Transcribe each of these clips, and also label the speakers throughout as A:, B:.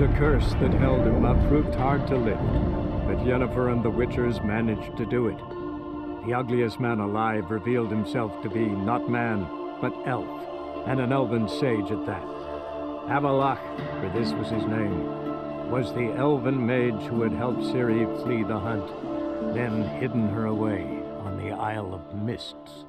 A: The curse that held him up proved hard to lift, but Yennefer and the Witchers managed to do it. The ugliest man alive revealed himself to be not man, but elf, and an elven sage at that. Avalach, for this was his name, was the elven mage who had helped Ciri flee the hunt, then hidden her away on the Isle of Mists.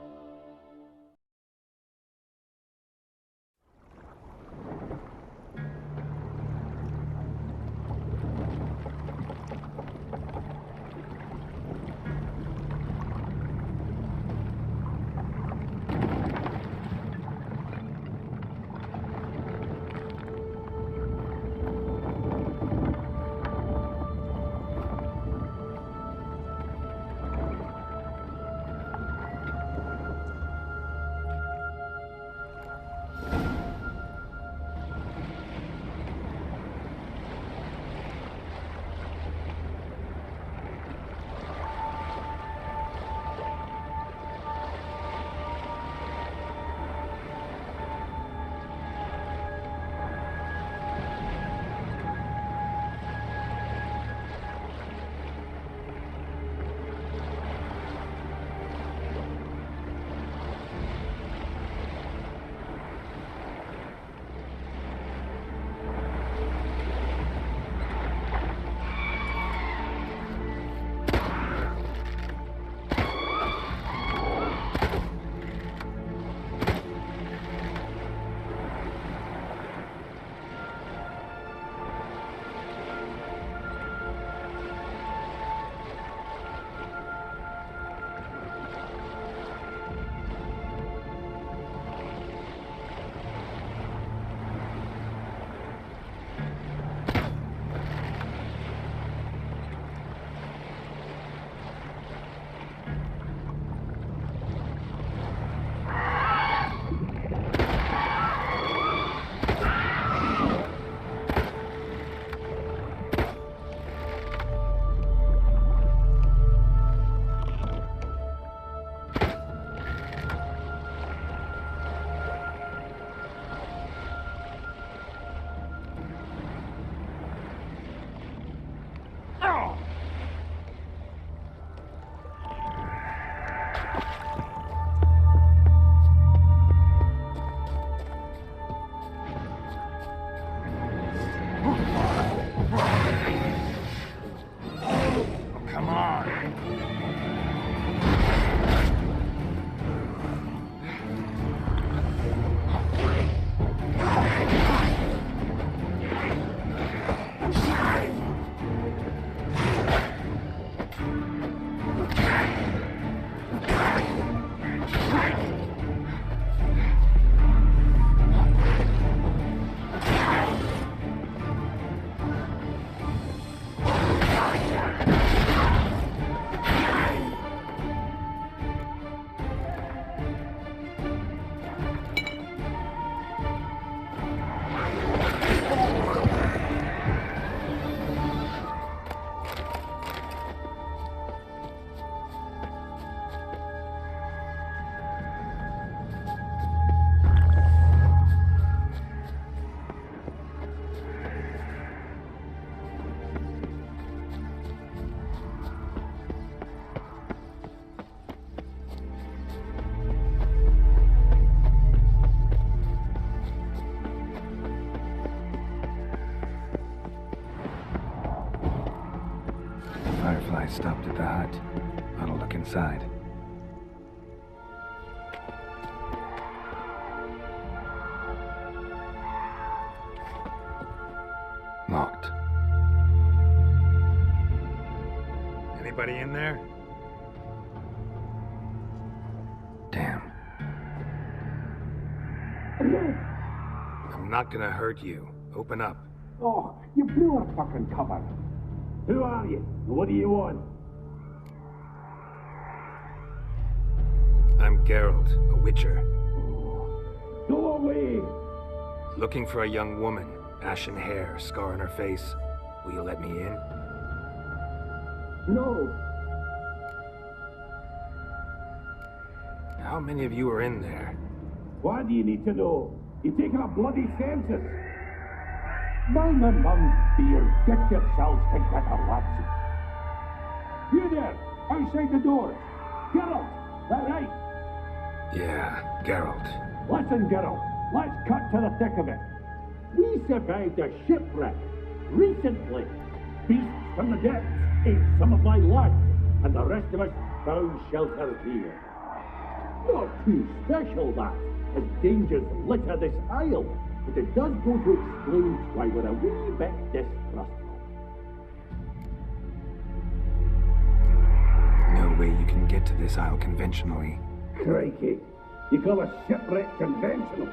B: I stopped at the hut. I'll look inside. Locked.
A: Anybody in there?
B: Damn.
A: I'm not gonna hurt you. Open up.
C: Oh, you blew our fucking cover. Who are you? What do you want?
A: I'm Geralt, a witcher.
C: Go away!
A: Looking for a young woman. Ashen hair, scar on her face. Will you let me in?
C: No!
A: How many of you are in there?
C: Why do you need to know? You're taking a bloody census! Mind my mum's beard. Get yourselves together, lads. You there, outside the doors. Geralt, that right?
B: Yeah, Geralt.
C: Listen, Geralt, let's cut to the thick of it. We survived a shipwreck recently. Beasts from the depths ate some of my lads, and the rest of us found shelter here. Not too special, that, as dangers litter this isle, but it does go to explain why we're a wee bit distrustful.
B: No way you can get to this isle conventionally.
C: Crikey, you call a shipwreck conventional?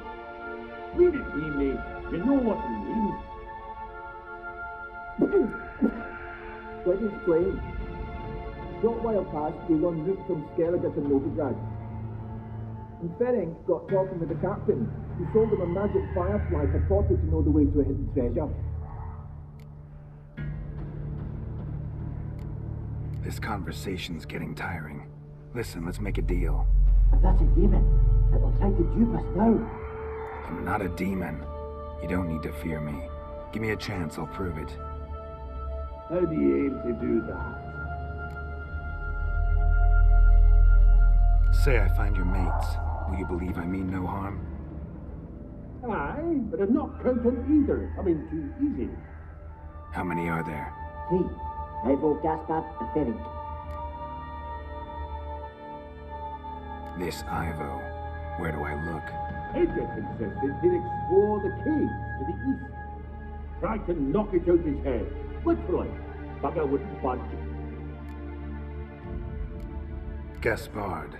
C: Leave it be, mate. You know what he means.
D: Let me explain. A short while past, we were en route from Skellige to Novigrad. And Ferenc got talking with the captain, who sold him a magic firefly purported to know the way to a hidden treasure.
B: This conversation's getting tiring. Listen, let's make a deal.
D: If that's a demon, it will try to dupe us now.
B: I'm not a demon. You don't need to fear me. Give me a chance, I'll prove it.
C: How do you aim to do that?
B: Say I find your mates. Will you believe I mean no harm?
C: Aye, but I'm not counting either coming too easy.
B: How many are there?
D: 3. Ivo, Gaspard, and Ferenc.
B: This Ivo. Where do I look?
C: Edric insisted he'd explore the caves to the east. Tried to knock it out his head. Literally. Bugger wouldn't budge.
B: Gaspard.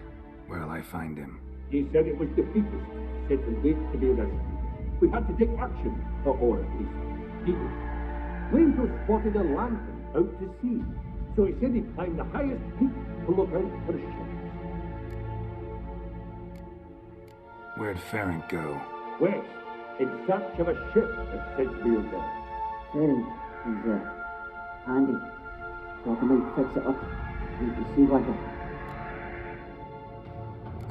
B: Where'll I find him?
C: He said it was defeatist, set and wait to be rescued. We had to take action, or at least, he did. Flamethrower spotted a lantern out to sea, so he said he'd climb the highest peak to look out for ships.
B: Where'd Ferenc go?
C: West, in search of a ship that said we're there.
D: Ferenc is handy. Thought he might fix it up. Need to see like it.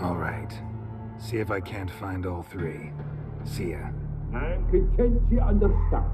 B: All right. See if I can't find all 3. See ya.
C: I'm content you understand.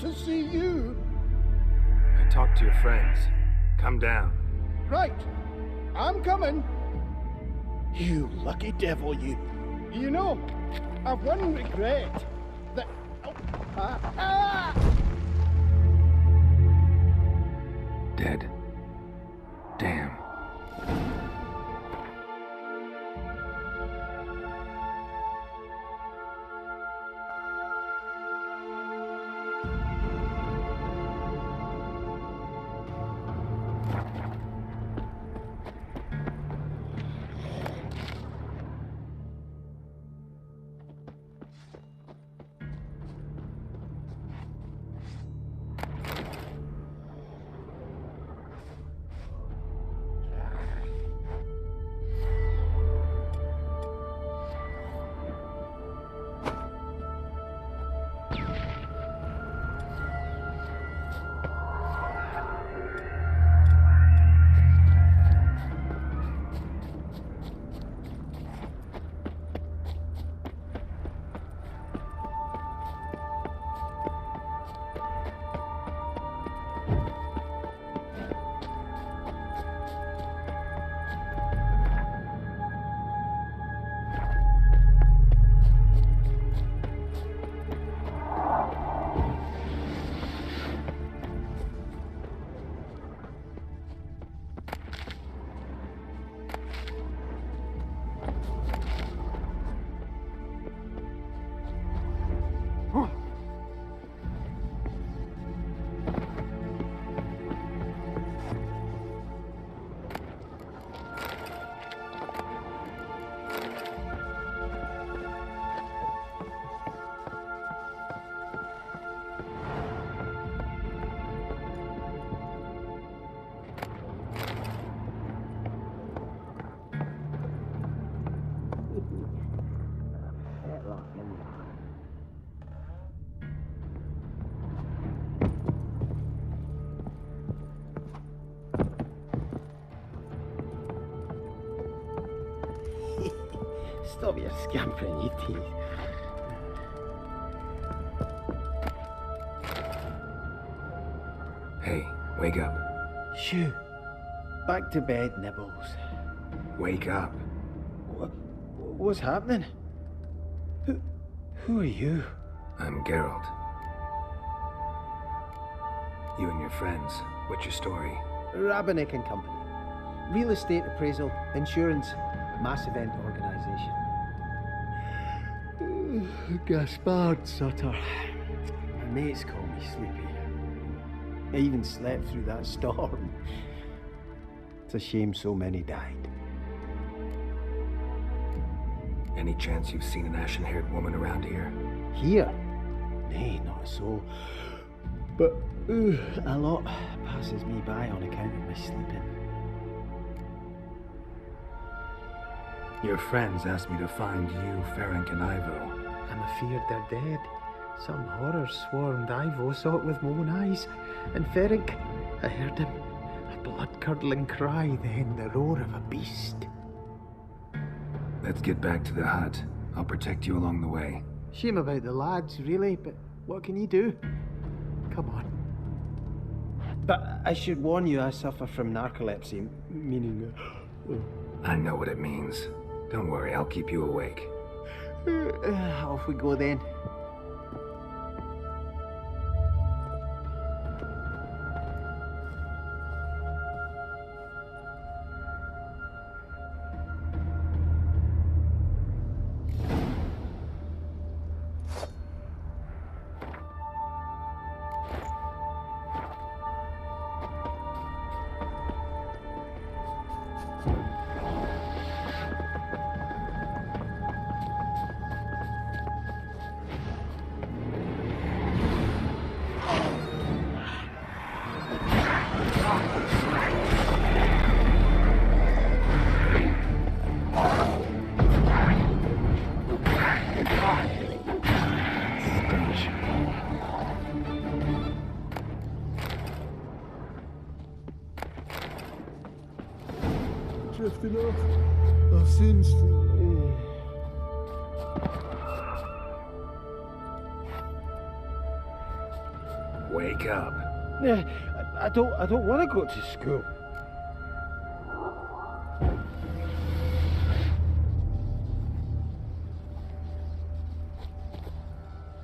E: to see you.
B: I talked to your friends. Come down.
E: Right. I'm coming. You lucky devil, you. You know, I've one regret. That... Oh,
B: Dead. Damn.
E: Stop your scampering, you teeth.
B: Hey, wake up.
E: Shoo. Back to bed, Nibbles.
B: Wake up.
E: What's happening? Who are you?
B: I'm Geralt. You and your friends, what's your story?
E: Rabbinick and Company. Real estate appraisal, insurance, mass event organisation. Gaspard Sutter. My mates call me Sleepy. I even slept through that storm. It's a shame so many died.
B: Any chance you've seen an ashen-haired woman around here?
E: Here? Nay, not a soul. But a lot passes me by on account of my sleeping.
B: Your friends asked me to find you, Ferenc, and Ivo.
E: I'm afeard they're dead. Some horror swarmed Ivo, saw it with my own eyes. And Ferenc, I heard him. A blood-curdling cry, then the roar of a beast.
B: Let's get back to the hut. I'll protect you along the way.
E: Shame about the lads, really, but what can you do? Come on. But I should warn you, I suffer from narcolepsy, meaning...
B: I know what it means. Don't worry, I'll keep you awake.
E: Off we go then. Drifting off. I've sensed
B: Wake up.
E: I don't want to go to school.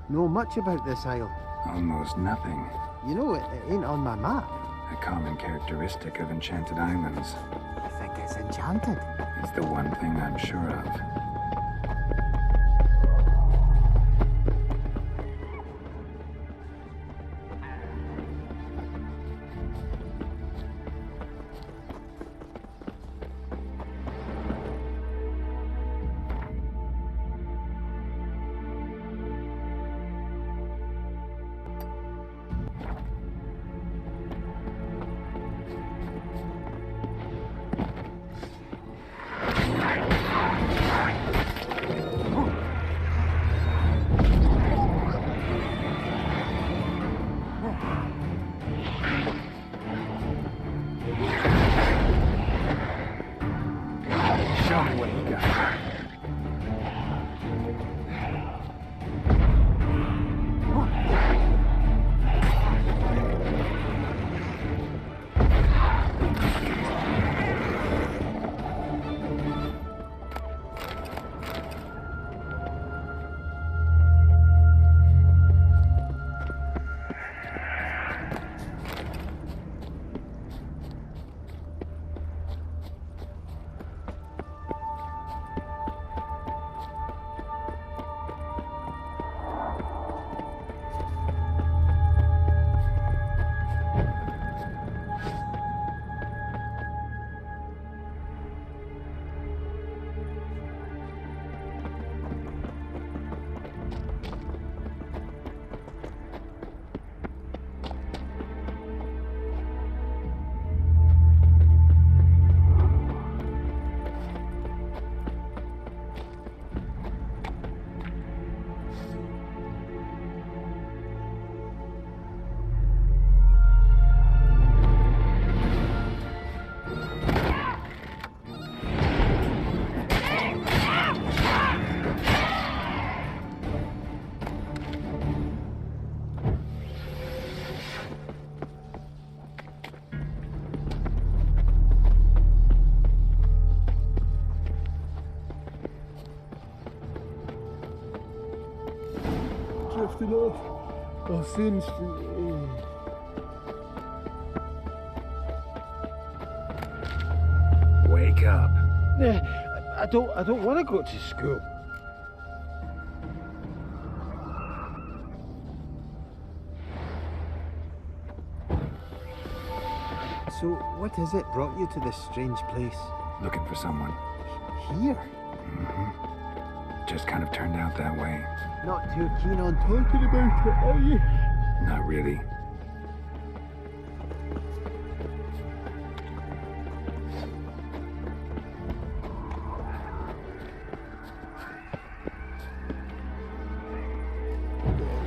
E: Know much about this isle?
B: Almost nothing.
E: You know, it ain't on my map.
B: A common characteristic of enchanted islands.
E: I think it's enchanted.
B: It's the one thing I'm sure of.
E: Drifting off. I'll soon.
B: Wake up.
E: I don't want to go to school. So, what is it brought you to this strange place?
B: Looking for someone.
E: Here?
B: Just kind of turned out that way.
E: Not too keen on talking about it, are you?
B: Not really.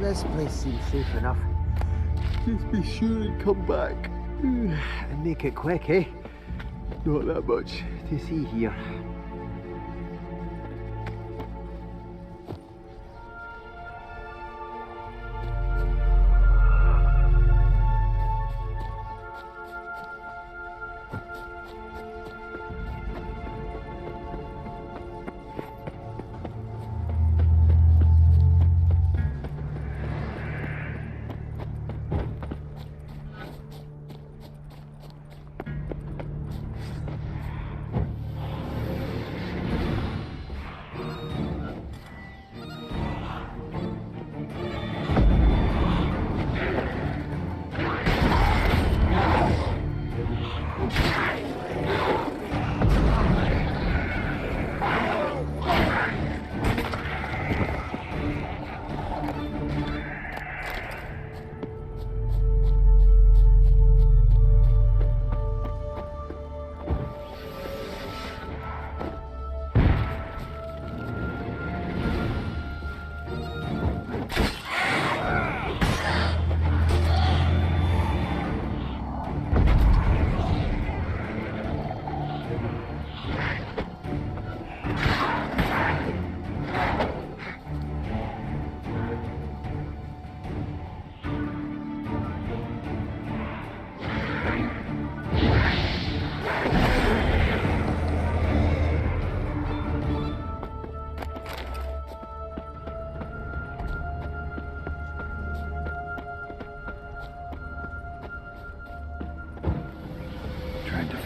E: This place seems safe enough. Just be sure and come back. And make it quick, eh? Not that much to see here.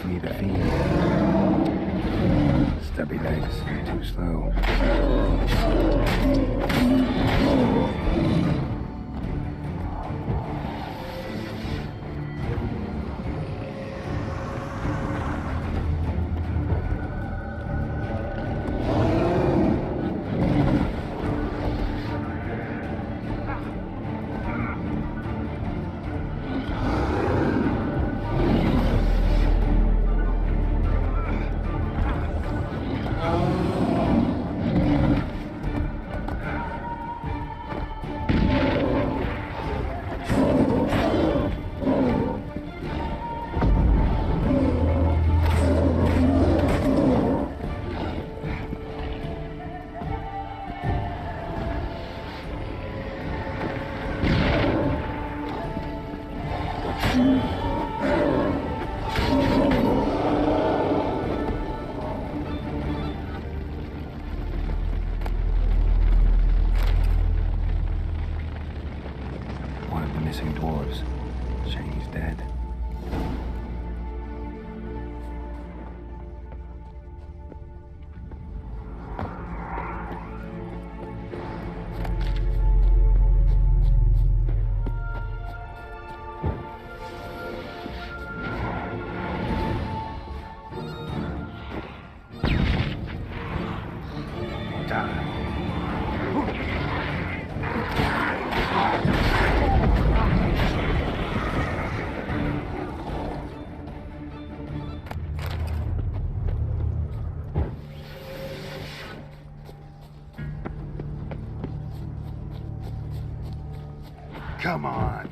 B: free the fiend. Stubby legs, too slow. One of the missing dwarves. Shame he's dead. Come on.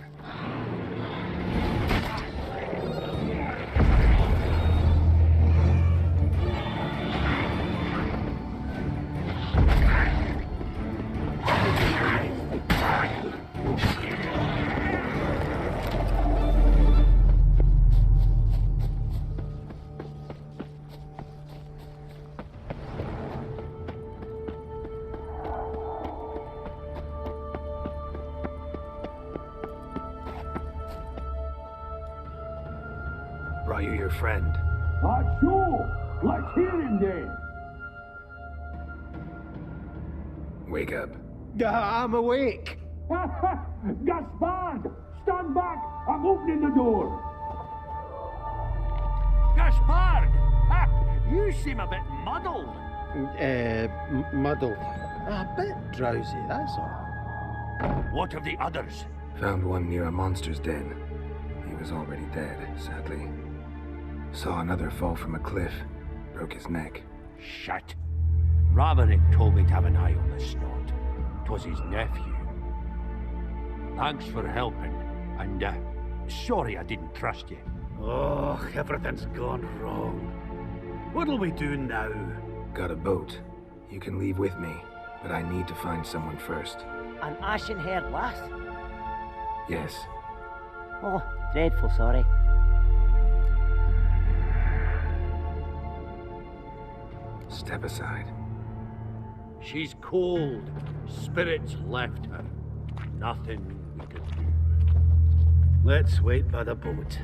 B: Brought you your friend.
C: Sure. Let's hear him then.
B: Wake up.
E: I'm awake.
C: Gaspard! Stand back! I'm opening the door! Gaspard! You seem a bit muddled.
E: Muddled. A bit drowsy, that's all.
C: What of the others?
B: Found one near a monster's den. He was already dead, sadly. Saw another fall from a cliff. Broke his neck.
C: Shit. Roderick told me to have an eye on the snot. 'Twas his nephew. Thanks for helping, and sorry I didn't trust you.
F: Oh, everything's gone wrong. What'll we do now?
B: Got a boat. You can leave with me, but I need to find someone first.
G: An ashen-haired lass?
B: Yes.
G: Oh, dreadful sorry.
B: Step aside.
C: She's cold. Spirits left her. Nothing we could do.
F: Let's wait by the boat.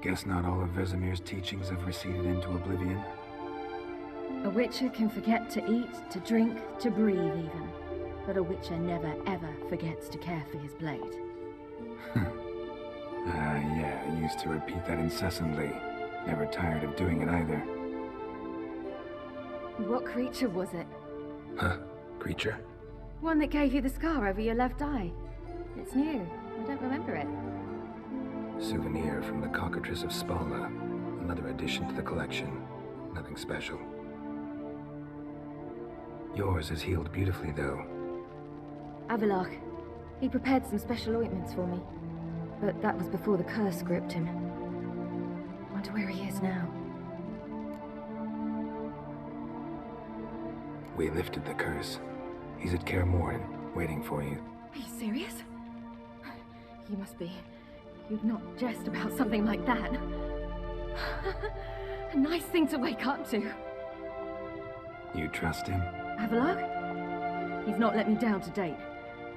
B: Guess not all of Vesemir's teachings have receded into oblivion.
H: A witcher can forget to eat, to drink, to breathe even. But a witcher never ever forgets to care for his blade.
B: Yeah, I used to repeat that incessantly. Never tired of doing it either.
H: What creature was it?
B: Huh? Creature?
H: One that gave you the scar over your left eye. It's new. I don't remember it.
B: Souvenir from the Cockatrice of Spalna. Another addition to the collection. Nothing special. Yours is healed beautifully, though.
H: Avallac'h. He prepared some special ointments for me. But that was before the curse gripped him. Wonder where he is now.
B: We lifted the curse. He's at Kaer Morhen, waiting for you.
H: Are you serious? You must be. You'd not jest about something like that. A nice thing to wake up to.
B: You trust him?
H: Avallac'h? He's not let me down to date.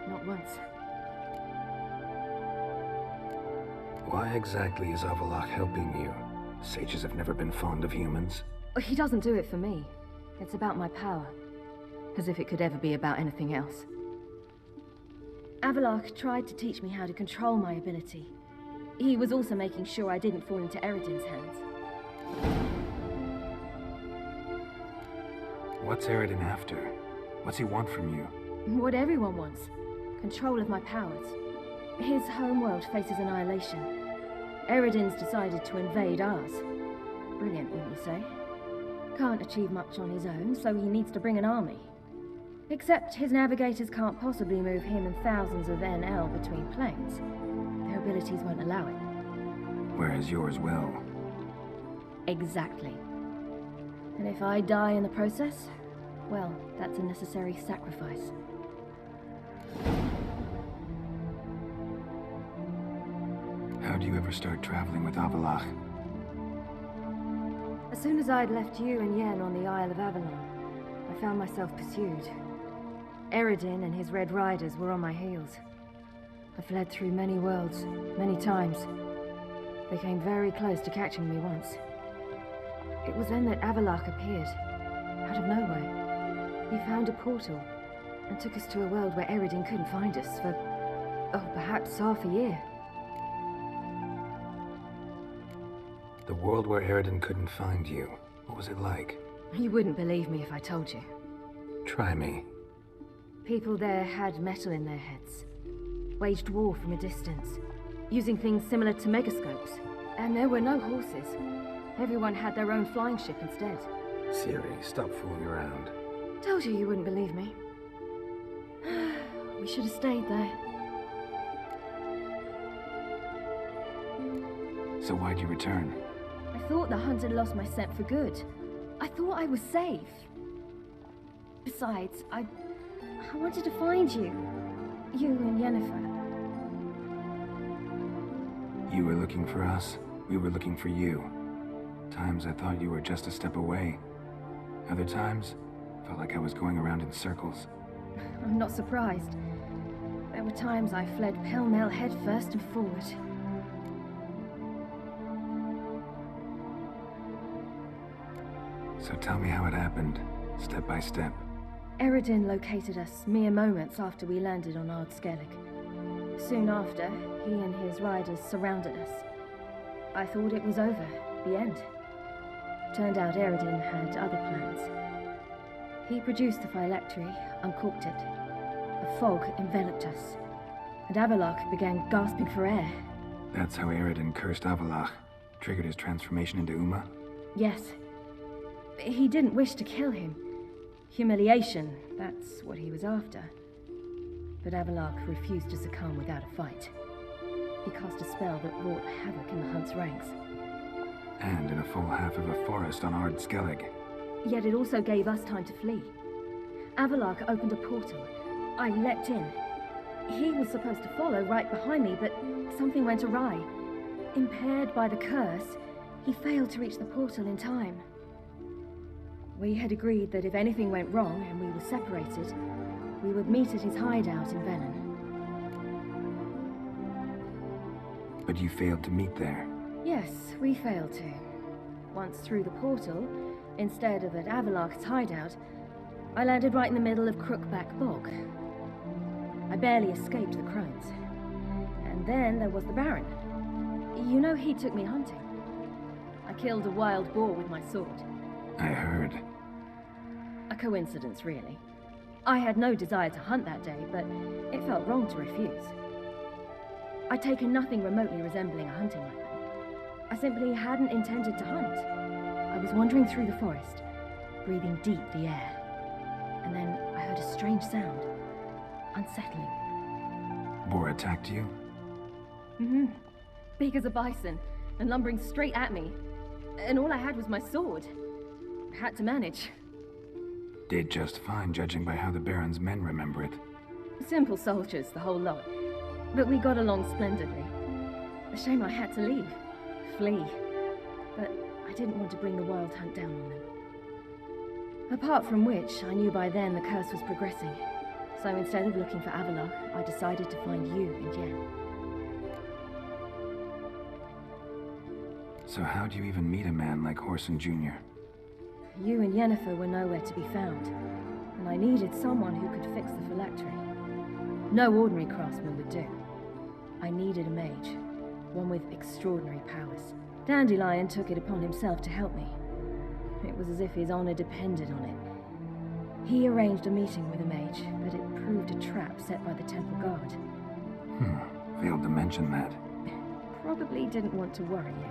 H: Not once.
B: Why exactly is Avallac'h helping you? Sages have never been fond of humans.
H: He doesn't do it for me. It's about my power. As if it could ever be about anything else. Avallac'h tried to teach me how to control my ability. He was also making sure I didn't fall into Eredin's hands.
B: What's Eredin after? What's he want from you?
H: What everyone wants. Control of my powers. His homeworld faces annihilation. Eredin's decided to invade ours. Brilliant, wouldn't you say? Can't achieve much on his own, so he needs to bring an army. Except his navigators can't possibly move him and thousands of NL between planes. Their abilities won't allow it.
B: Whereas yours will.
H: Exactly. And if I die in the process, well, that's a necessary sacrifice.
B: How do you ever start traveling with Avallac'h?
H: As soon as I'd left you and Yen on the Isle of Avalon, I found myself pursued. Eredin and his Red Riders were on my heels. I fled through many worlds, many times. They came very close to catching me once. It was then that Avallac'h appeared, out of nowhere. He found a portal, and took us to a world where Eredin couldn't find us for, perhaps half a year.
B: The world where Eredin couldn't find you. What was it like?
H: You wouldn't believe me if I told you.
B: Try me.
H: People there had metal in their heads. Waged war from a distance, using things similar to megascopes. And there were no horses. Everyone had their own flying ship instead.
B: Ciri, stop fooling around.
H: Told you wouldn't believe me. We should have stayed there.
B: So why'd you return?
H: I thought the hunt had lost my scent for good. I thought I was safe. Besides, I wanted to find you. You and Yennefer.
B: You were looking for us. We were looking for you. Times I thought you were just a step away. Other times, felt like I was going around in circles.
H: I'm not surprised. There were times I fled pell-mell head first and forward.
B: So tell me how it happened, step by step.
H: Eredin located us mere moments after we landed on Ard Skellig. Soon after, he and his riders surrounded us. I thought it was over, the end. Turned out Eredin had other plans. He produced the phylactery, uncorked it. A fog enveloped us, and Avallac'h began gasping for air.
B: That's how Eredin cursed Avallac'h, triggered his transformation into Uma?
H: Yes. He didn't wish to kill him. Humiliation, that's what he was after. But Avallac'h refused to succumb without a fight. He cast a spell that wrought havoc in the hunt's ranks.
B: And in a full half of a forest on Ard Skellig.
H: Yet it also gave us time to flee. Avallac'h opened a portal. I leapt in. He was supposed to follow right behind me, but something went awry. Impaired by the curse, he failed to reach the portal in time. We had agreed that if anything went wrong and we were separated, we would meet at his hideout in Venom.
B: But you failed to meet there.
H: Yes, we failed to. Once through the portal, instead of at Avalok's hideout, I landed right in the middle of Crookback Bog. I barely escaped the crones. And then there was the Baron. You know, he took me hunting. I killed a wild boar with my sword.
B: I heard.
H: A coincidence, really. I had no desire to hunt that day, but it felt wrong to refuse. I'd taken nothing remotely resembling a hunting weapon. I simply hadn't intended to hunt. I was wandering through the forest, breathing deep the air. And then I heard a strange sound. Unsettling.
B: Boar attacked you?
H: Mm-hmm. Big as a bison, and lumbering straight at me. And all I had was my sword. I had to manage.
B: Did just fine, judging by how the Baron's men remember it.
H: Simple soldiers, the whole lot. But we got along splendidly. A shame I had to leave. Flee. But I didn't want to bring the wild hunt down on them. Apart from which, I knew by then the curse was progressing. So instead of looking for Avalok, I decided to find you and Yen.
B: So how'd you even meet a man like Horson Jr.?
H: You and Yennefer were nowhere to be found, and I needed someone who could fix the phylactery. No ordinary craftsman would do. I needed a mage, one with extraordinary powers. Dandelion took it upon himself to help me. It was as if his honor depended on it. He arranged a meeting with a mage, but it proved a trap set by the temple guard.
B: Failed to mention that.
H: Probably didn't want to worry you.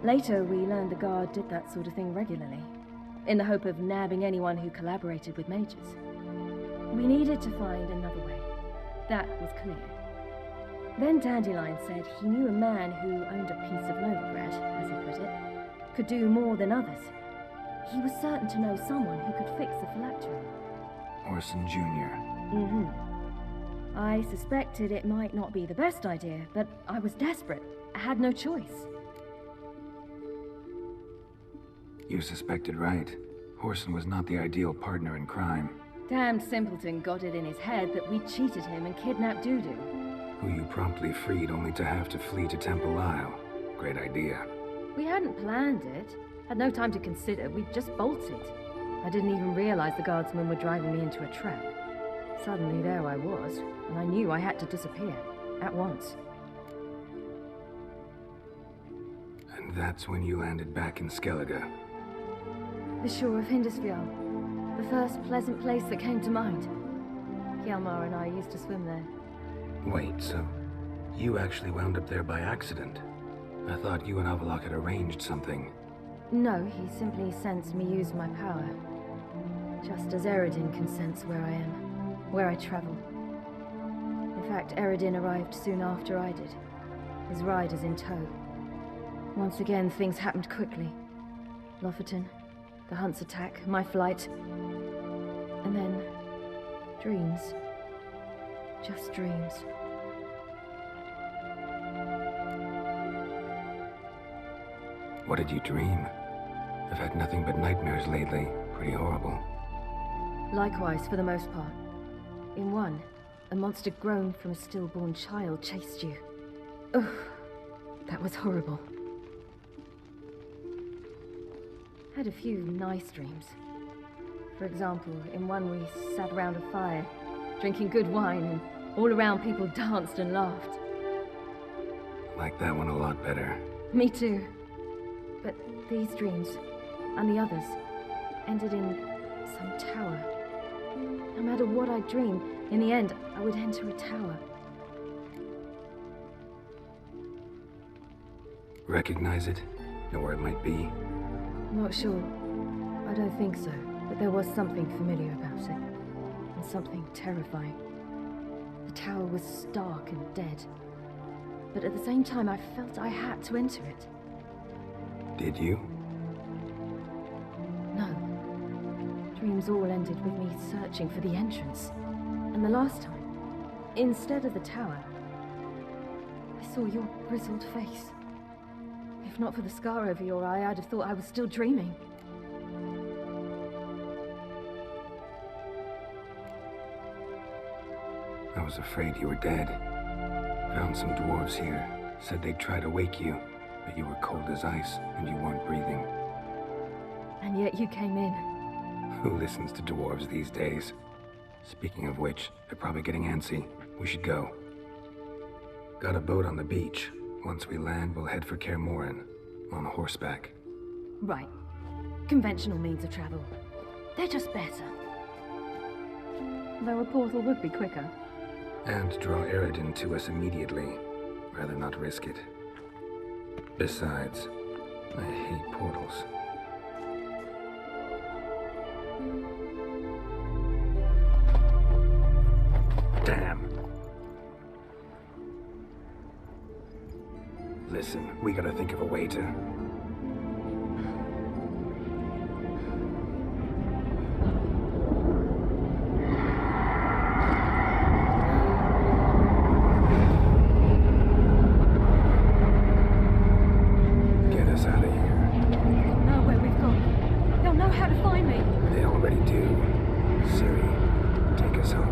H: Later, we learned the guard did that sort of thing regularly, in the hope of nabbing anyone who collaborated with mages. We needed to find another way. That was clear. Then Dandelion said he knew a man who owned a piece of Novigrad, as he put it, could do more than others. He was certain to know someone who could fix the phylactery.
B: Horson Jr.
H: Mm-hmm. I suspected it might not be the best idea, but I was desperate. I had no choice.
B: You suspected right. Horson was not the ideal partner in crime.
H: Damned simpleton got it in his head that we cheated him and kidnapped Dudu.
B: Who you promptly freed only to have to flee to Temple Isle. Great idea.
H: We hadn't planned it. Had no time to consider. We just bolted. I didn't even realize the guardsmen were driving me into a trap. Suddenly there I was, and I knew I had to disappear. At once.
B: And that's when you landed back in Skellige.
H: The shore of Hindisfjall. The first pleasant place that came to mind. Hjalmar and I used to swim there.
B: Wait, so you actually wound up there by accident? I thought you and Avalok had arranged something.
H: No, he simply sensed me use my power. Just as Eredin can sense where I am, where I travel. In fact, Eredin arrived soon after I did. His riders in tow. Once again, things happened quickly. Lofoten, the hunt's attack, my flight. And then, dreams. Just dreams.
B: What did you dream? I've had nothing but nightmares lately. Pretty horrible.
H: Likewise, for the most part. In one, a monster grown from a stillborn child chased you. Ugh, that was horrible. Had a few nice dreams. For example, in one we sat around a fire, drinking good wine, and all around people danced and laughed.
B: Like that one a lot better.
H: Me too. But these dreams, and the others, ended in some tower. No matter what I dreamed, in the end, I would enter a tower.
B: Recognize it? Know where it might be?
H: Not sure. I don't think so. But there was something familiar about it. And something terrifying. The tower was stark and dead. But at the same time, I felt I had to enter it.
B: Did you?
H: No. Dreams all ended with me searching for the entrance. And the last time, instead of the tower, I saw your grizzled face. If not for the scar over your eye, I'd have thought I was still dreaming.
B: I was afraid you were dead. Found some dwarves here. Said they'd try to wake you. but you were cold as ice and you weren't breathing.
H: And yet you came in.
B: Who listens to dwarves these days? Speaking of which, they're probably getting antsy. We should go. Got a boat on the beach. Once we land, we'll head for Kaer Morhen, on horseback.
H: Right. Conventional means of travel. They're just better. Though a portal would be quicker.
B: And draw Aerondight to us immediately. Rather not risk it. Besides, I hate portals. Damn. Listen, we gotta think of a way to... get us out of here.
H: They'll know where we've gone. They'll know how to find me.
B: They already do. Ciri, take us home.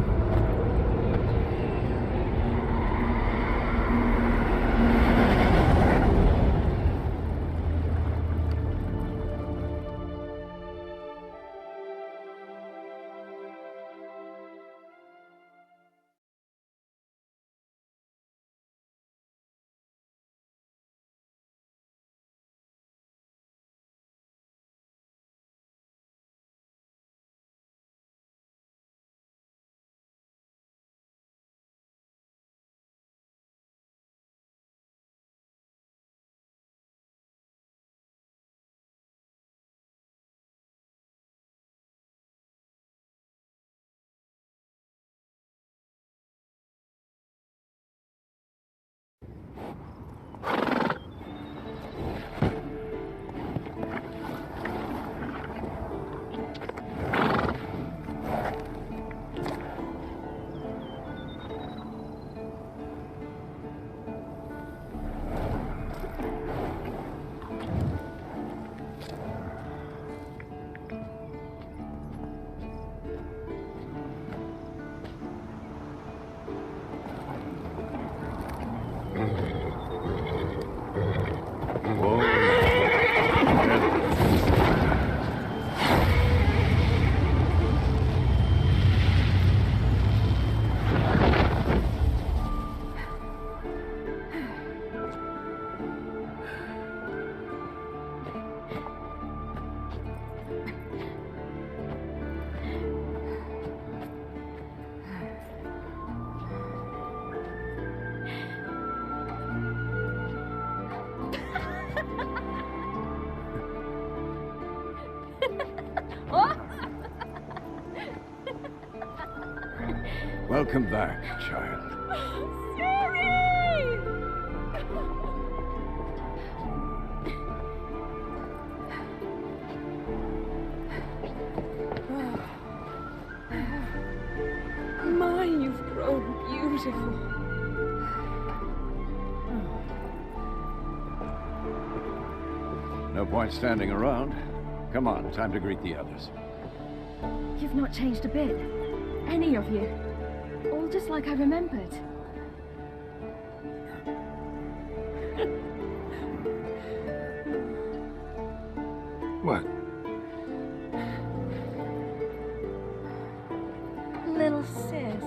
F: Welcome back, child.
H: Ciri! My, you've grown beautiful.
F: No point standing around. Come on, time to greet the others.
H: You've not changed a bit. Any of you. All just like I remembered.
B: What?
H: Little sis.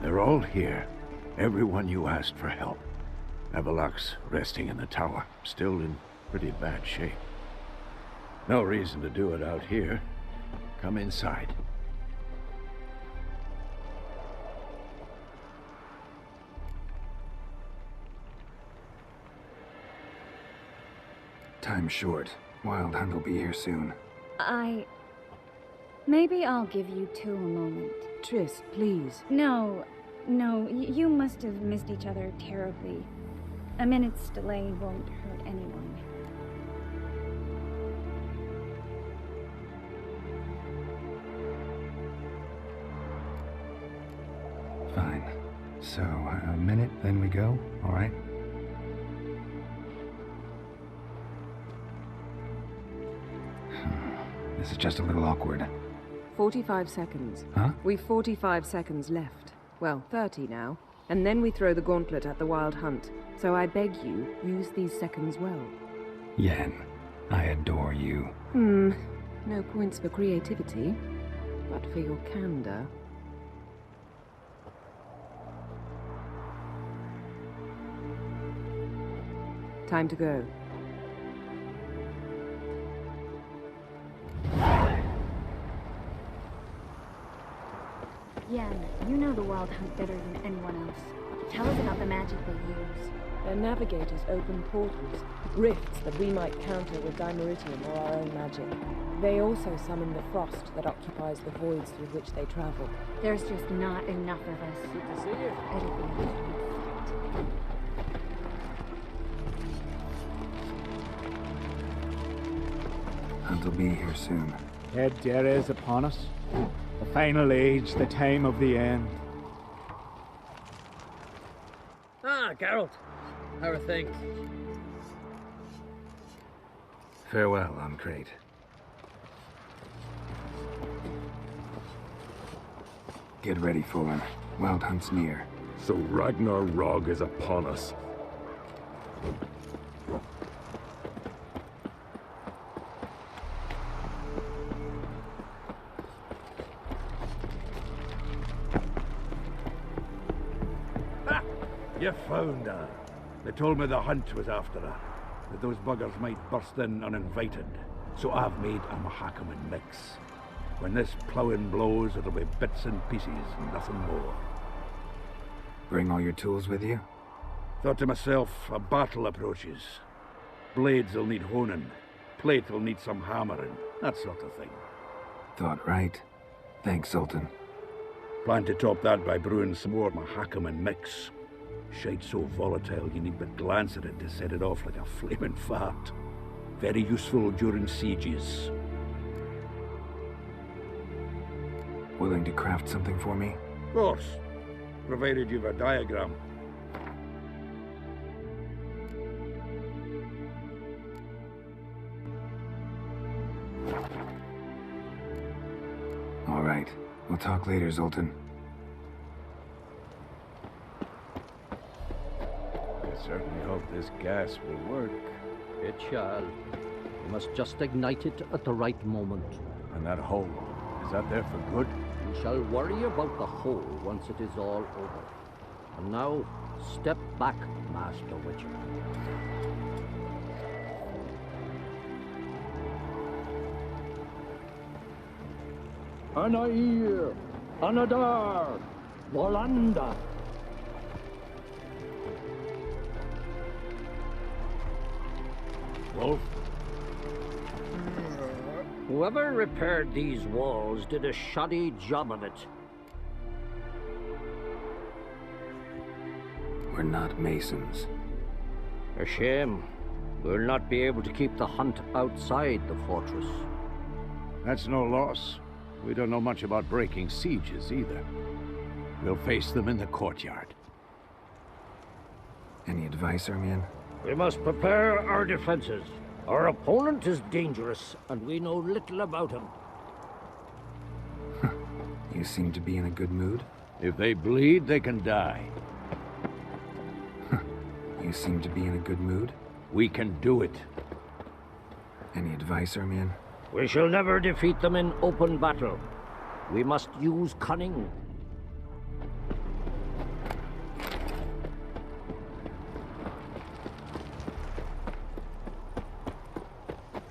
F: They're all here. Everyone you asked for help. Avalok's resting in the tower, still in pretty bad shape. No reason to do it out here. Come inside.
B: Time's short. Wild Hunt will be here soon.
I: Maybe I'll give you two a moment.
J: Triss, please.
I: No, you must have missed each other terribly. A minute's delay won't hurt anyone.
B: Fine. So, a minute, then we go, all right? This is just a little awkward.
J: 45 seconds.
B: Huh?
J: We've 45 seconds left. Well, 30 now. And then we throw the gauntlet at the Wild Hunt. So I beg you, use these seconds well.
B: Yen, I adore you.
J: No points for creativity, but for your candor. Time to go.
I: Yen, you know the Wild Hunt better than anyone else. Tell us about the magic they use.
J: Their navigators open portals, rifts that we might counter with dimeritium or our own magic. They also summon the frost that occupies the voids through which they travel.
I: There's just not enough of us.
J: Good to see you.
I: It'll be a fight.
B: Hunt will be here soon.
K: Dead Dere is upon us. The final age, the time of the end.
L: Ah, Geralt. How are things?
B: Farewell, Uncrate. Get ready, Fullen. Wild Hunt's near.
C: So Ragnarok is upon us.
F: You found her. They told me the hunt was after her, that those buggers might burst in uninvited. So I've made a Mahakaman mix. When this ploughing blows, it'll be bits and pieces, nothing more.
B: Bring all your tools with you?
F: Thought to myself, a battle approaches. Blades will need honing, plate will need some hammering, that sort of thing.
B: Thought right. Thanks, Sultan.
F: Plan to top that by brewing some more Mahakaman mix. Shite so volatile you need but glance at it to set it off like a flaming fart. Very useful during sieges.
B: Willing to craft something for me?
F: Of course, provided you've a diagram.
B: All right. We'll talk later, Zoltan.
F: I certainly hope this gas will work.
L: It shall. You must just ignite it at the right moment.
F: And that hole, is that there for good?
L: You shall worry about the hole once it is all over. And now, step back, Master Witcher.
C: Anair, Anadar, Volanda.
L: Wolf? Whoever repaired these walls did a shoddy job of it.
B: We're not masons.
L: A shame. We'll not be able to keep the hunt outside the fortress.
F: That's no loss. We don't know much about breaking sieges either. We'll face them in the courtyard.
B: Any advice, Ermion?
L: We must prepare our defenses. Our opponent is dangerous, and we know little about him.
B: You seem to be in a good mood.
F: If they bleed, they can die.
B: You seem to be in a good mood.
F: We can do it.
B: Any advice, Ermion?
L: We shall never defeat them in open battle. We must use cunning.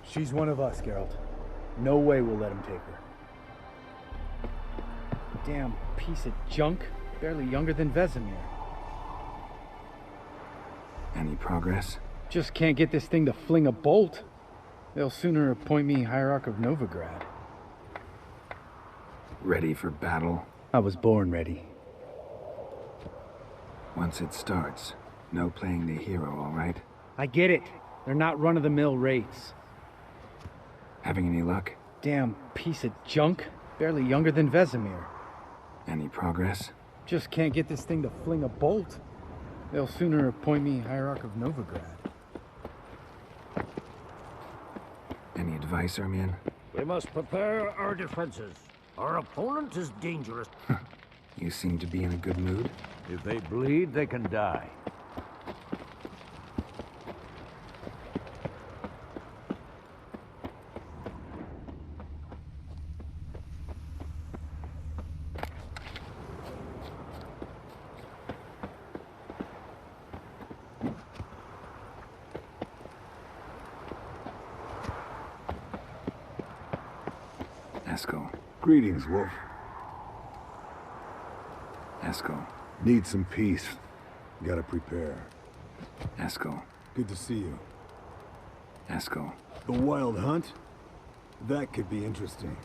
K: She's one of us, Geralt. No way we'll let him take her. Damn piece of junk. Barely younger than Vesemir.
B: Any progress?
K: Just can't get this thing to fling a bolt. They'll sooner appoint me Hierarch of Novigrad.
B: Ready for battle?
K: I was born ready.
B: Once it starts, no playing the hero, all right?
K: I get it. They're not run-of-the-mill raids.
B: Having any luck?
K: Damn piece of junk. Barely younger than Vesemir.
B: Any progress?
K: Just can't get this thing to fling a bolt. They'll sooner appoint me Hierarch of Novigrad.
B: Any advice, Ermion?
L: We must prepare our defenses. Our opponent is dangerous.
B: You seem to be in a good mood.
F: If they bleed, they can die.
B: Esco.
M: Greetings, Wolf.
B: Esco.
M: Need some peace. Gotta prepare.
B: Esco.
M: Good to see you.
B: Esco.
M: The Wild Hunt? That could be interesting.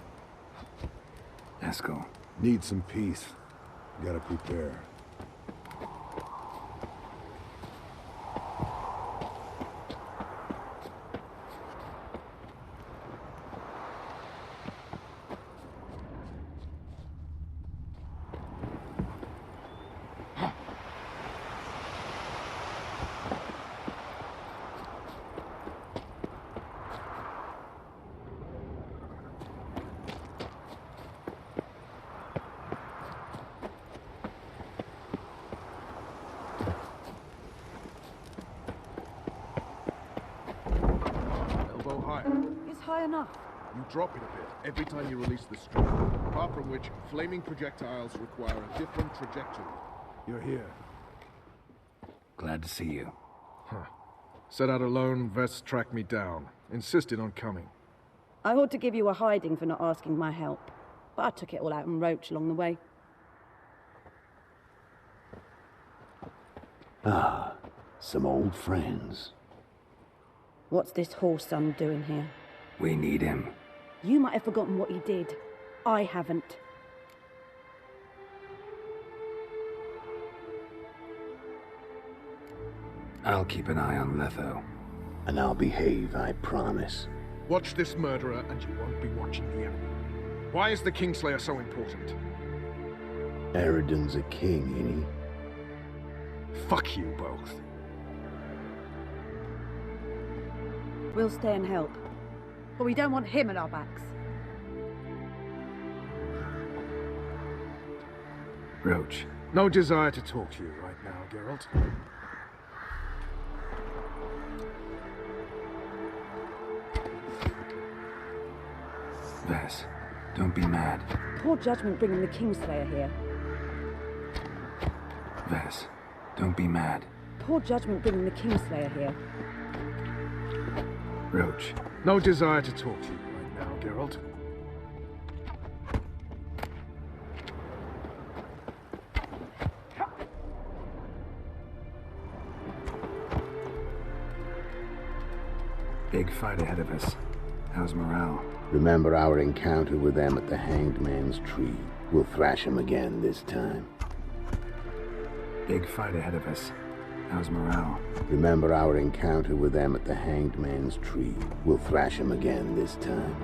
B: Esco.
M: Need some peace. Gotta prepare.
J: It's high enough.
N: You drop it a bit every time you release the string, apart from which flaming projectiles require a different trajectory.
M: You're here.
B: Glad to see you.
N: Huh. Set out alone, Vest tracked me down. Insisted on coming.
J: I ought to give you a hiding for not asking my help, but I took it all out in Roach along the way.
F: Ah, some old friends.
J: What's this whoreson doing here?
B: We need him.
J: You might have forgotten what he did. I haven't.
B: I'll keep an eye on Letho.
F: And I'll behave, I promise.
N: Watch this murderer and you won't be watching the enemy. Why is the Kingslayer so important?
F: Eridan's a king, ain't he?
N: Fuck you both.
J: We'll stay and help. But we don't want him at our backs.
B: Roach.
N: No desire to talk to you right now, Geralt.
B: Vess, don't be mad.
J: Poor judgment bringing the Kingslayer here.
B: Vess, don't be mad.
J: Poor judgment bringing the Kingslayer here.
B: Roach.
N: No desire to talk to you right now, Geralt.
B: Big fight ahead of us. How's morale?
F: Remember our encounter with them at the Hanged Man's Tree. We'll thrash him again this time.
B: Big fight ahead of us. How's morale?
F: Remember our encounter with them at the Hanged Man's Tree. We'll thrash him again this time.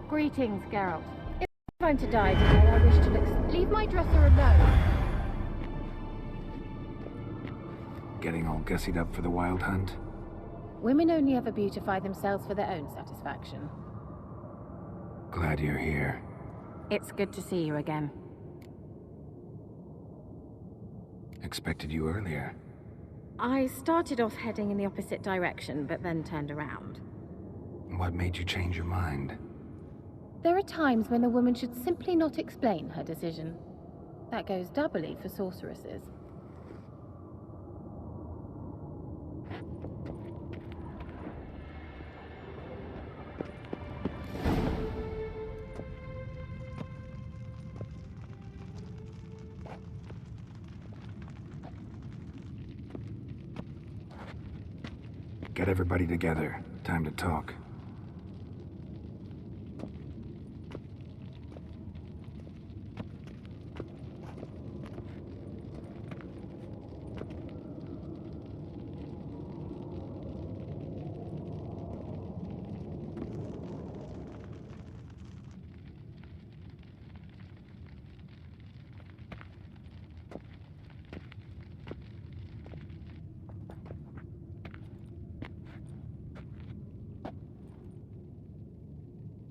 O: Greetings, Geralt. If I'm to die today, I wish to leave my dresser alone.
B: Getting all gussied up for the Wild Hunt?
O: Women only ever beautify themselves for their own satisfaction.
B: Glad you're here.
O: It's good to see you again.
B: Expected you earlier.
O: I started off heading in the opposite direction, but then turned around.
B: What made you change your mind?
O: There are times when a woman should simply not explain her decision. That goes doubly for sorceresses.
B: Get everybody together. Time to talk.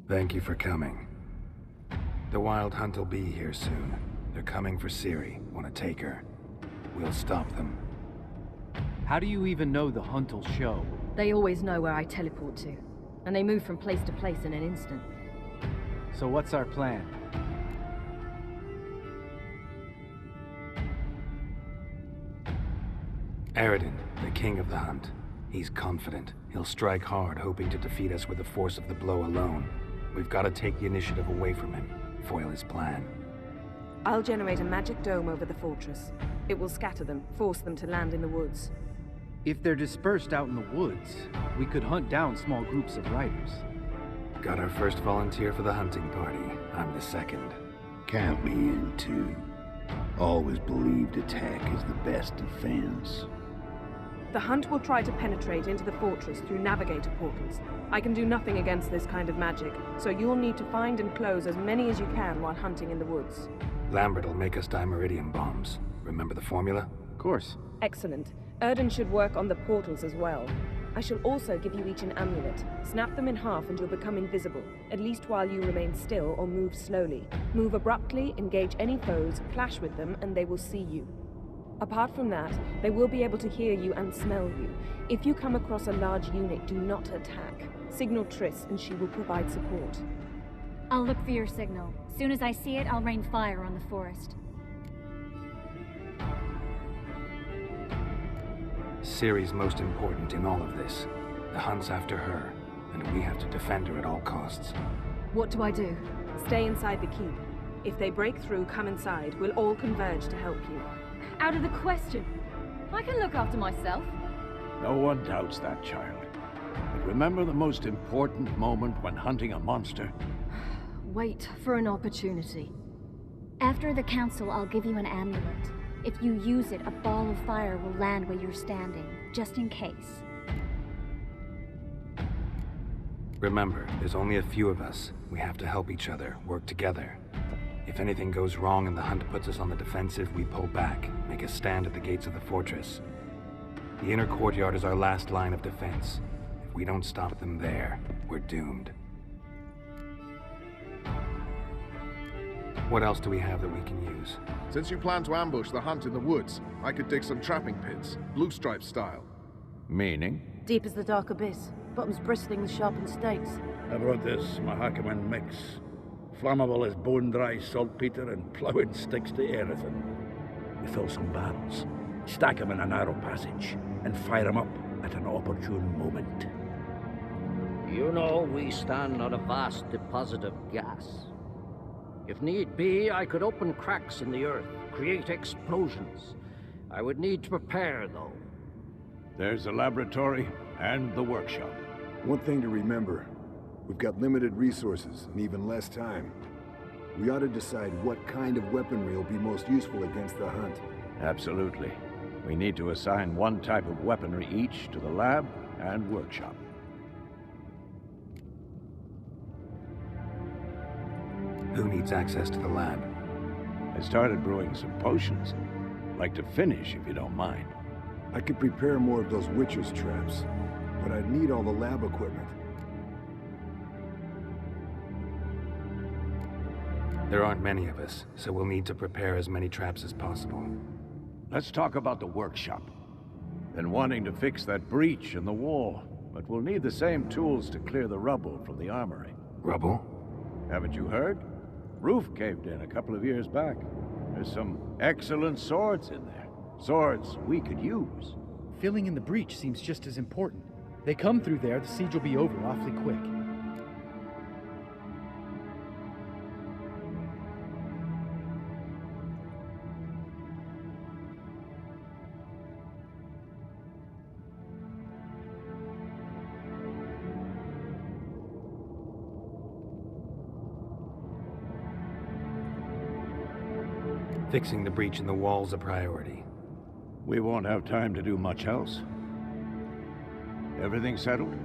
B: Thank you for coming. The Wild Hunt will be here soon. They're coming for Ciri. Want to take her. We'll stop them.
P: How do you even know the Hunt will show?
H: They always know where I teleport to. And they move from place to place in an instant.
P: So what's our plan?
B: Aerondight, the king of the Hunt. He's confident. He'll strike hard, hoping to defeat us with the force of the blow alone. We've got to take the initiative away from him, foil his plan.
J: I'll generate a magic dome over the fortress. It will scatter them, force them to land in the woods.
P: If they're dispersed out in the woods, we could hunt down small groups of riders.
B: Got our first volunteer for the hunting party. I'm the second.
F: Count me in, too. Always believed attack is the best defense.
J: The Hunt will try to penetrate into the fortress through navigator portals. I can do nothing against this kind of magic, so you'll need to find and close as many as you can while hunting in the woods.
B: Lambert will make us dimeridium bombs. Remember the formula?
P: Of course.
J: Excellent. Erden should work on the portals as well. I shall also give you each an amulet. Snap them in half and you'll become invisible, at least while you remain still or move slowly. Move abruptly, engage any foes, clash with them, and they will see you. Apart from that, they will be able to hear you and smell you. If you come across a large unit, do not attack. Signal Triss and she will provide support.
Q: I'll look for your signal. Soon as I see it, I'll rain fire on the forest.
B: Ciri's most important in all of this. The Hunt's after her, and we have to defend her at all costs.
H: What do I do?
J: Stay inside the keep. If they break through, come inside. We'll all converge to help you.
H: Out of the question. I can look after myself.
F: No one doubts that, child. But remember the most important moment when hunting a monster?
H: Wait for an opportunity.
Q: After the council, I'll give you an amulet. If you use it, a ball of fire will land where you're standing, just in case.
B: Remember, there's only a few of us. We have to help each other, work together. If anything goes wrong and the Hunt puts us on the defensive, we pull back, make a stand at the gates of the fortress. The inner courtyard is our last line of defense. If we don't stop them there, we're doomed. What else do we have that we can use?
N: Since you plan to ambush the Hunt in the woods, I could dig some trapping pits, blue stripe style.
F: Meaning?
R: Deep as the dark abyss, bottoms bristling with sharpened stakes.
S: I brought this Mahakaman mix. Flammable as bone-dry saltpeter and ploughing sticks to anything. We fill some barrels, stack them in a narrow passage, and fire them up at an opportune moment.
L: You know we stand on a vast deposit of gas. If need be, I could open cracks in the earth, create explosions. I would need to prepare, though.
F: There's the laboratory and the workshop.
M: One thing to remember, we've got limited resources and even less time. We ought to decide what kind of weaponry will be most useful against the Hunt.
F: Absolutely. We need to assign one type of weaponry each to the lab and workshop.
B: Who needs access to the lab?
F: I started brewing some potions. Like to finish, if you don't mind.
M: I could prepare more of those witches' traps, but I'd need all the lab equipment.
B: There aren't many of us, so we'll need to prepare as many traps as possible.
F: Let's talk about the workshop. Been wanting to fix that breach in the wall, but we'll need the same tools to clear the rubble from the armory.
B: Rubble?
F: Haven't you heard? Roof caved in a couple of years back. There's some excellent swords in there. Swords we could use.
K: Filling in the breach seems just as important. They come through there, the siege will be over awfully quick.
B: Fixing the breach in the wall's a priority.
F: We won't have time to do much else. Everything settled?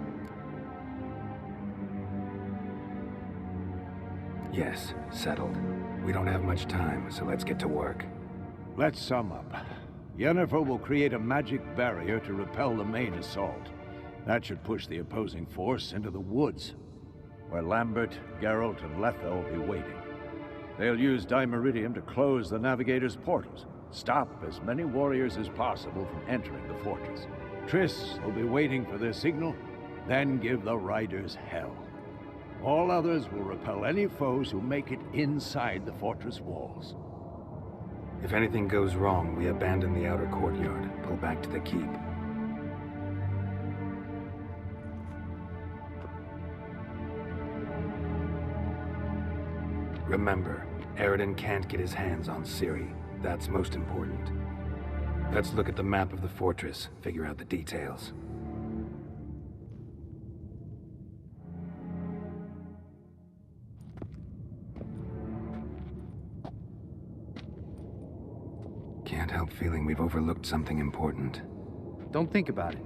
B: Yes, settled. We don't have much time, so let's get to work.
F: Let's sum up. Yennefer will create a magic barrier to repel the main assault. That should push the opposing force into the woods, where Lambert, Geralt, and Letha will be waiting. They'll use Dimeridium to close the Navigator's portals, stop as many warriors as possible from entering the fortress. Triss will be waiting for their signal, then give the riders hell. All others will repel any foes who make it inside the fortress walls.
B: If anything goes wrong, we abandon the outer courtyard, pull back to the keep. Remember, Aerodin can't get his hands on Ciri. That's most important. Let's look at the map of the fortress, figure out the details. Can't help feeling we've overlooked something important.
P: Don't think about it.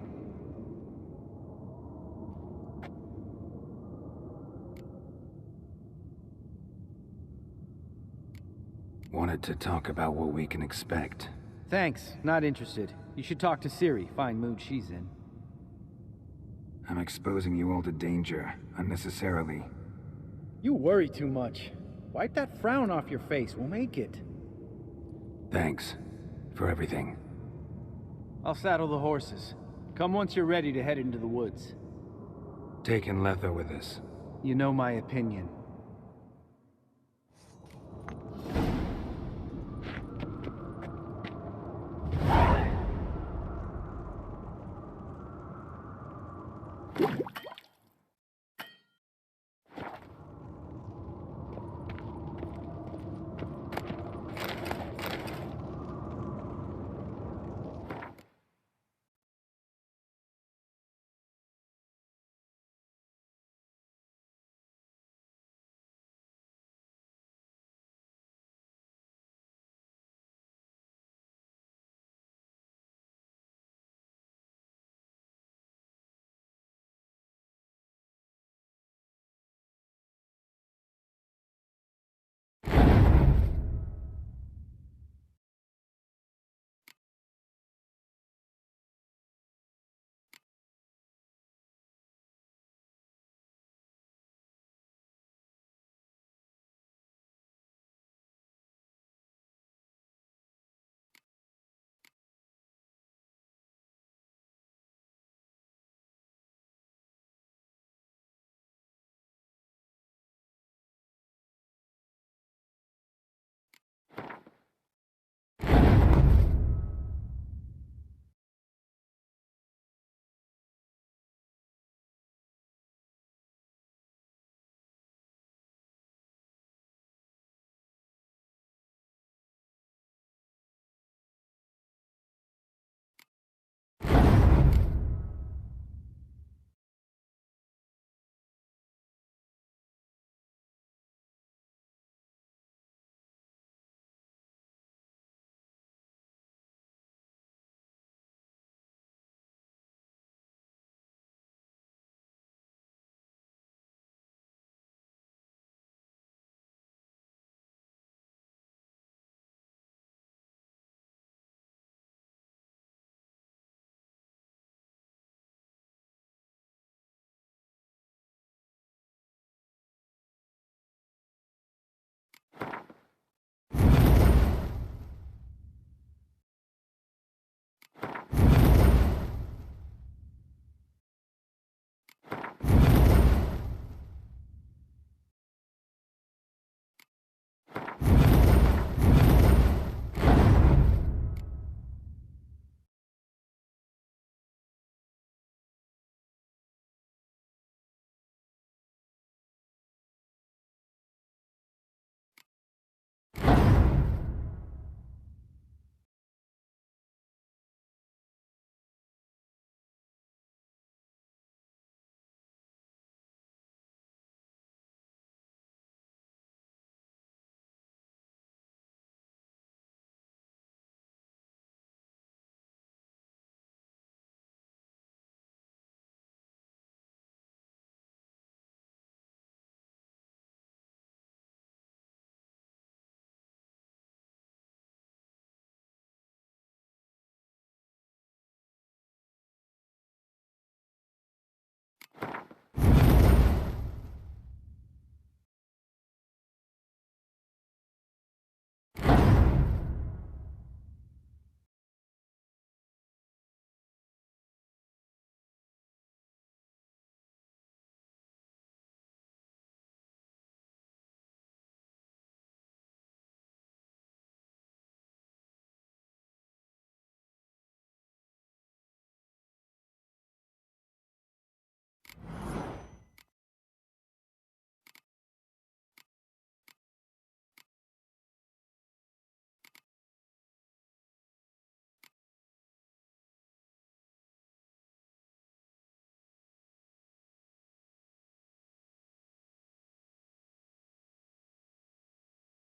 B: Wanted to talk about what we can expect.
P: Thanks, not interested. You should talk to Ciri, fine mood she's in.
B: I'm exposing you all to danger, unnecessarily.
K: You worry too much. Wipe that frown off your face, we'll make it.
B: Thanks. For everything.
P: I'll saddle the horses. Come once you're ready to head into the woods.
B: Taking Letha with us.
P: You know my opinion.